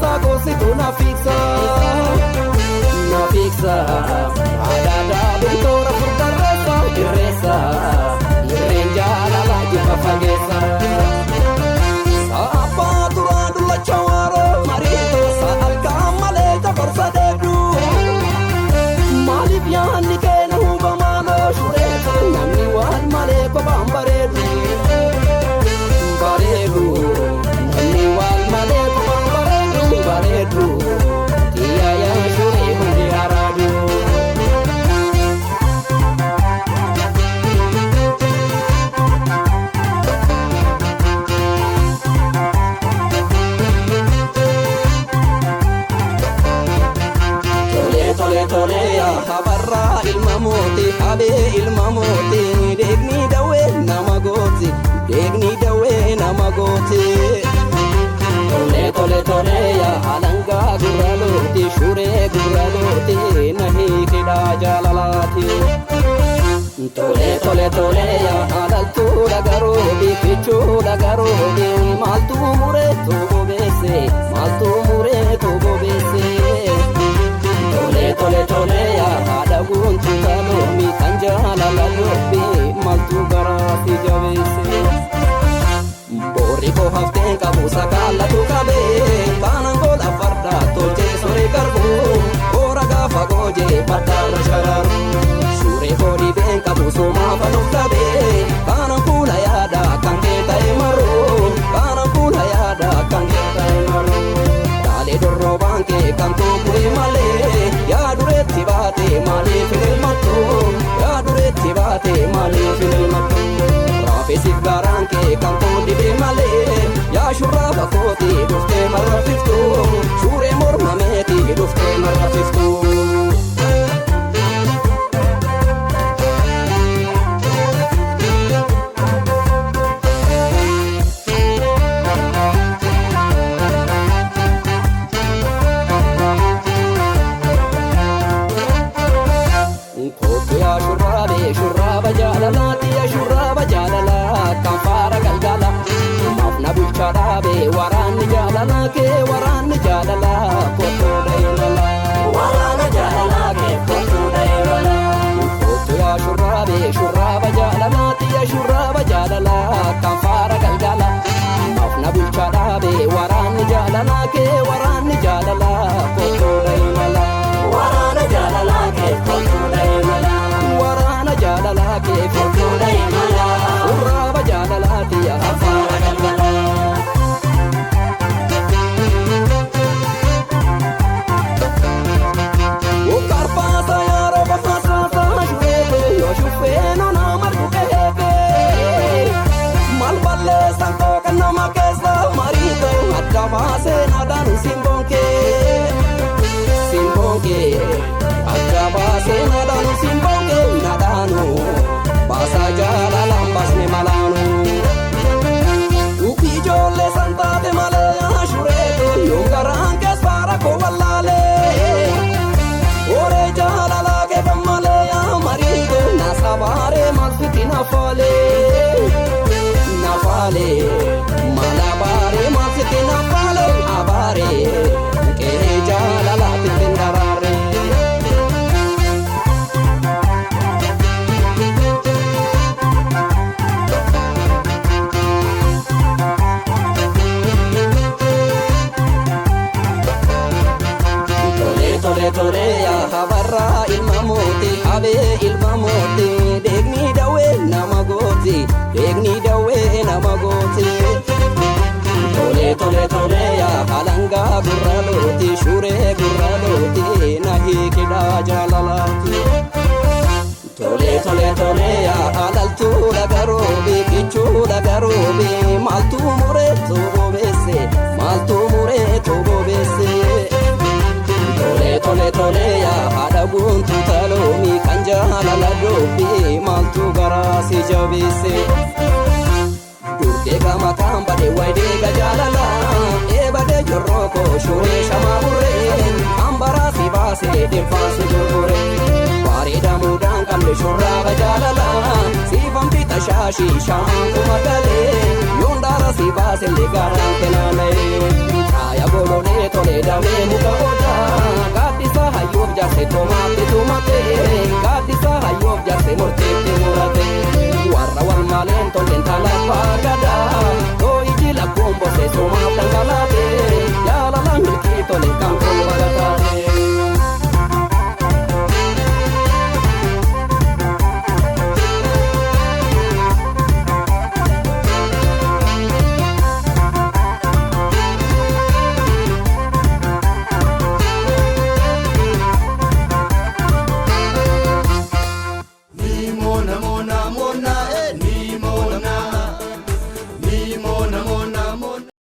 barreessa goositu na fixa adaadhaa beektoora furdarreessa irreessa irreen jaalala jifa fageessa sa'abbaa duraa dullacha waaroo mariitoo sa'alkaa malee jabarsa deegduu maaliif yaanni keena hubamaaloo shureetu namni waan malee kophaan bareedu namni waan malee kophaan bareedu kiyaayaa shuree hundi haraadu tole yaa habarraa ilma mootii habee ilma mootii deegni dawee nama gooti deegni dawee nama gooti tole yaa alangaa gurralooti shuree gurralooti nahii hidhaa jaalalaati tole yaa alaltuu dhagaroobi fichuu dhagaroobi maaltuu muree toobo beesse maaltuu muree toobo beesse tole yaa haadha guuntu taloomi kan jaalala dhoobbi maltuu garaa si jabeesse boorri koo hafteen qabu sakaalatu qabee kaanan goola fardaa tolchee soree garbuu boora gaafa goojee fardaarra shararu suuree koo dhibeen qabu soomaa fanuuf qabee kaanan fuula yaada kan kee ta'e maruu kaanan fuula yaada kan kee ta'e maruu taalee dorroobaan kee kan tokkoe malee yaa dureetti baate maaliif hin ilmattu yaa dureetti baate maaliif hin ilmattu raafesiif gaaraan kee kan koo dhibee malee yaa shurraaba kooti dhuftee marrafiftu shuree morma meeti dhuftee marrafiftu shurraaba jaalalaati yaa shurraaba jaalalaa kan faara galgala maafna bulchaa dhaabee waraanni jaalalaa kee waraanni jaalalaa kottuudha imala waraana jaalalaa kee kottuudha imala kottu yaa shurraabee shurraaba jaalalaati yaa shurraaba jaalalaa kan faara galgala maafna bulchaa dhaabee waraanni jaalalaa kee waraanni jaalalaa kottuudha imala waraana jaalalaa kee kottuudha imala waraana jaalalaa kee kottuudha imala shurraaba jaalalaati yaa faara galgala ukarfaasa yaa roba fasaasa shureetu yoo shuffeeno nama dhugeeke mal balleessan koo kan nama keessa mariito adda baasee naadhaan simboonkee adda baasee naadhaan simboonkee naadhaanu baasaa jaalalaan baasne malaanu dubbii ijoollee san taate malee yaa shureetu yoom garaan kees faara koo wallaalee oree jaalalaa keefan malee yaa mariito na sabaaree maalfiti nafaalee mala baaree maalfiti nafaalee abaaree qe'ee jaalalaatitti ndaraaree tole yaa habarraa ilma mootii habee ilma mootii deegni dawee nama gooti deegni dawee nama gooti tole yaa alangaa gurralooti shuree gurralooti nahii hidhaa jaalalaati tole yaa alaltuu dhagaroobi kichuu dhagaroobi maaltuu muree toobo beesse maaltuu muree toobo beesse tole yaa haadha guuntu taloomi kan jaalala dhoobbi maaltuu garaa si jabeesse durtee gama kaan badee waydeega jaalala eebadee jorroo koo shuree shamaa burree hambaraa si baasee deemfaasi gurguree bareedamuudhaan qabne shurraaba jaalala siifamti tashaashii shaamaatuma galee yoon daara si baasillee garaan kenaana'ee caaya bolonee tolee damee muka odaa gaaddisa hayyoof jaarse tomaatti tumatee gaaddisa hayyoof jaarse murteetti muratee warra wal maaleen tolleen talabbaa gadaa too'iji lakkoon bosee somaaf dhangalaatee jaalalaan milkii tolee kan kolbala